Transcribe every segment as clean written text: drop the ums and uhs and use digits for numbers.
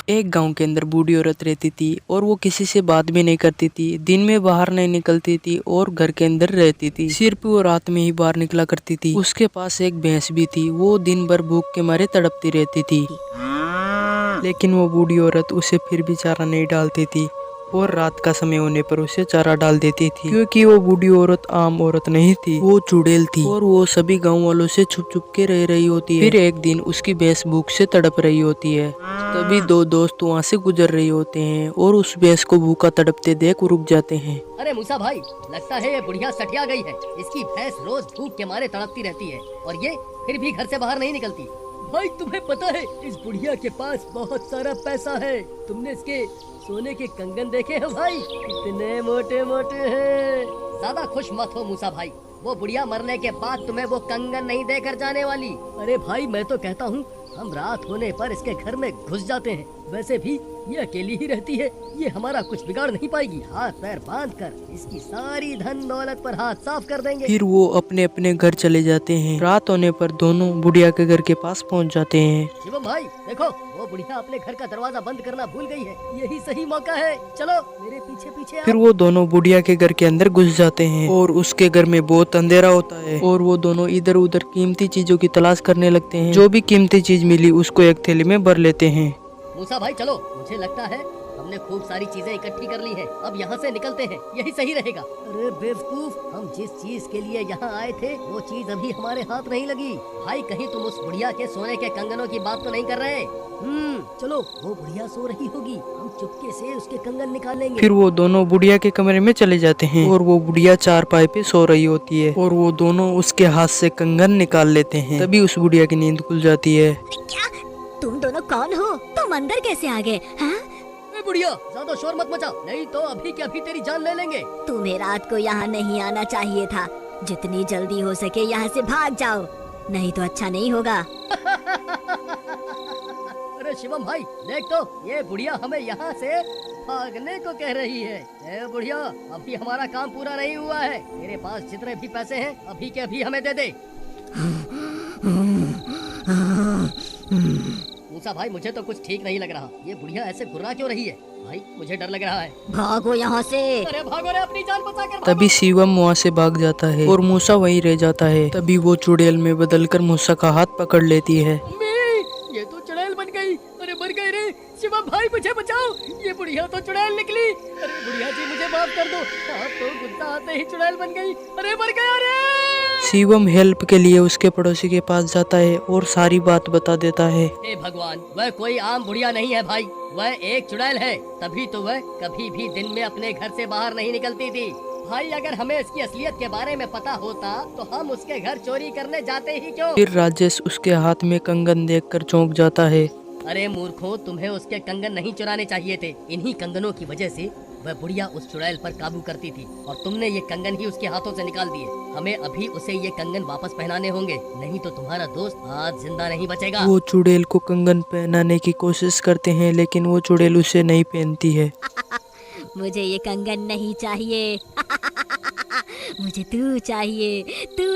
एक गांव के अंदर बूढ़ी औरत रहती थी और वो किसी से बात भी नहीं करती थी। दिन में बाहर नहीं निकलती थी और घर के अंदर रहती थी। सिर्फ वो रात में ही बाहर निकला करती थी। उसके पास एक भैंस भी थी। वो दिन भर भूख के मारे तड़पती रहती थी, लेकिन वो बूढ़ी औरत उसे फिर भी चारा नहीं डालती थी और रात का समय होने पर उसे चारा डाल देती थी, क्योंकि वो बूढ़ी औरत आम औरत नहीं थी, वो चुड़ैल थी और वो सभी गांव वालों से छुप छुप के रह रही होती है। फिर एक दिन उसकी भैंस भूख से तड़प रही होती है। तभी दो दोस्त वहाँ से गुजर रहे होते हैं और उस भैंस को भूखा तड़पते देख रुक जाते हैं। अरे मूसा भाई, लगता है ये बुढ़िया सठिया गई है। इसकी भैंस रोज भूख के मारे तड़पती रहती है और ये फिर भी घर से बाहर नहीं निकलती। भाई तुम्हें पता है, इस बुढ़िया के पास बहुत सारा पैसा है। तुमने इसके सोने के कंगन देखे हैं भाई? कितने मोटे मोटे हैं। ज्यादा खुश मत हो मूसा भाई, वो बुढ़िया मरने के बाद तुम्हें वो कंगन नहीं देकर जाने वाली। अरे भाई, मैं तो कहता हूँ हम रात होने पर इसके घर में घुस जाते हैं। वैसे भी ये अकेली ही रहती है, ये हमारा कुछ बिगाड़ नहीं पाएगी। हाथ पैर बांधकर इसकी सारी धन दौलत पर हाथ साफ कर देंगे। फिर वो अपने अपने घर चले जाते हैं। रात होने पर दोनों बुढ़िया के घर के पास पहुंच जाते हैं। शिवम भाई देखो, वो बुढ़िया अपने घर का दरवाजा बंद करना भूल गई है। यही सही मौका है, चलो मेरे पीछे पीछे आओ। फिर वो दोनों बुढ़िया के घर के अंदर घुस जाते हैं और उसके घर में बहुत अंधेरा होता है और वो दोनों इधर उधर कीमती चीजों की तलाश करने लगते हैं। जो भी कीमती चीज मिली उसको एक थैली में भर लेते हैं। मूसा भाई चलो, मुझे लगता है हमने खूब सारी चीजें इकट्ठी कर ली हैं। अब यहाँ से निकलते हैं, यही सही रहेगा। अरे बेवकूफ, हम जिस चीज के लिए यहाँ आए थे वो चीज अभी हमारे हाथ नहीं लगी। भाई कहीं तुम उस बुढ़िया के सोने के कंगनों की बात तो नहीं कर रहे? चलो, वो बुढ़िया सो रही होगी, हम चुपके से उसके कंगन निकाल लेंगे। फिर वो दोनों बुढ़िया के कमरे में चले जाते हैं और वो बुढ़िया चारपाई पे सो रही होती है और वो दोनों उसके हाथ से कंगन निकाल लेते हैं। तभी उस बुढ़िया की नींद खुल जाती है। क्या तुम दोनों कौन हो? तुम अंदर कैसे आ गए? हाँ? बुढ़िया, ज्यादा शोर मत मचा, नहीं तो अभी के अभी तेरी जान ले लेंगे। तुम्हें रात को यहाँ नहीं आना चाहिए था। जितनी जल्दी हो सके यहाँ से भाग जाओ, नहीं तो अच्छा नहीं होगा। अरे शिवम भाई देख तो, ये बुढ़िया हमें यहाँ से भागने को कह रही है। ए बुढ़िया, अभी हमारा काम पूरा नहीं हुआ है। मेरे पास जितने भी पैसे हैं अभी के अभी हमें दे दे। मूसा भाई, मुझे तो कुछ ठीक नहीं लग रहा। ये बुढ़िया ऐसे घुर्रा क्यों रही है? भाई मुझे डर लग रहा है। भागो यहाँ से। अरे भागो रे, अपनी जान बचा कर। तभी शिवम वहाँ से भाग जाता है और मूसा वहीं रह जाता है। तभी वो चुड़ैल में बदलकर मूसा का हाथ पकड़ लेती है। ये तो चुड़ैल बन गई। अरे मर गए रे शिवम भाई, मुझे बचाओ, ये बुढ़िया तो चुड़ैल निकली। अरे बुढ़िया जी मुझे माफ कर दो, आप तो गुस्सा आते ही चुड़ैल बन गई। अरे मर गया रे। शिवम हेल्प के लिए उसके पड़ोसी के पास जाता है और सारी बात बता देता है। हे भगवान, वह कोई आम बुढ़िया नहीं है भाई, वह एक चुड़ैल है। तभी तो वह कभी भी दिन में अपने घर से बाहर नहीं निकलती थी। भाई अगर हमें इसकी असलियत के बारे में पता होता तो हम उसके घर चोरी करने जाते ही क्यों? फिर राजेश उसके हाथ में कंगन देखकर चौंक जाता है। अरे मूर्खों, तुम्हें उसके कंगन नहीं चुराने चाहिए थे। इन्हीं कंगनों की वजह से वह बुढ़िया उस चुड़ैल पर काबू करती थी और तुमने ये कंगन ही उसके हाथों से निकाल दिए। हमें अभी उसे ये कंगन वापस पहनाने होंगे, नहीं तो तुम्हारा दोस्त आज जिंदा नहीं बचेगा। वो चुड़ैल को कंगन पहनाने की कोशिश करते हैं, लेकिन वो चुड़ैल उसे नहीं पहनती है। मुझे ये कंगन नहीं चाहिए। मुझे तू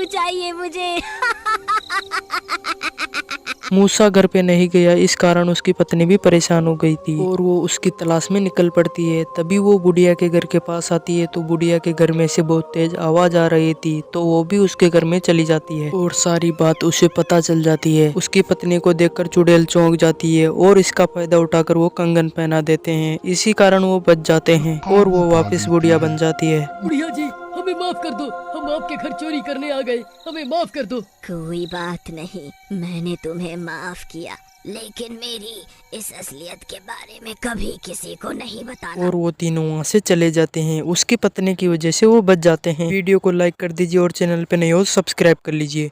चाहिए मुझे। मूसा घर पे नहीं गया, इस कारण उसकी पत्नी भी परेशान हो गई थी और वो उसकी तलाश में निकल पड़ती है। तभी वो बुढ़िया के घर के पास आती है तो बुढ़िया के घर में से बहुत तेज आवाज आ रही थी, तो वो भी उसके घर में चली जाती है और सारी बात उसे पता चल जाती है। उसकी पत्नी को देखकर चुड़ैल चौंक जाती है और इसका फायदा उठाकर वो कंगन पहना देते हैं। इसी कारण वो बच जाते हैं और वो वापस बुढ़िया बन जाती है। बुढ़िया जी हमें माफ कर दो, हम आपके घर चोरी करने आ गए, हमें माफ कर दो। कोई बात नहीं, मैंने तुम्हें माफ किया, लेकिन मेरी इस असलियत के बारे में कभी किसी को नहीं बताना। और वो तीनों वहाँ से चले जाते हैं। उसकी पत्नी की वजह से वो बच जाते हैं। वीडियो को लाइक कर दीजिए और चैनल पे नए हो सब्सक्राइब कर लीजिए।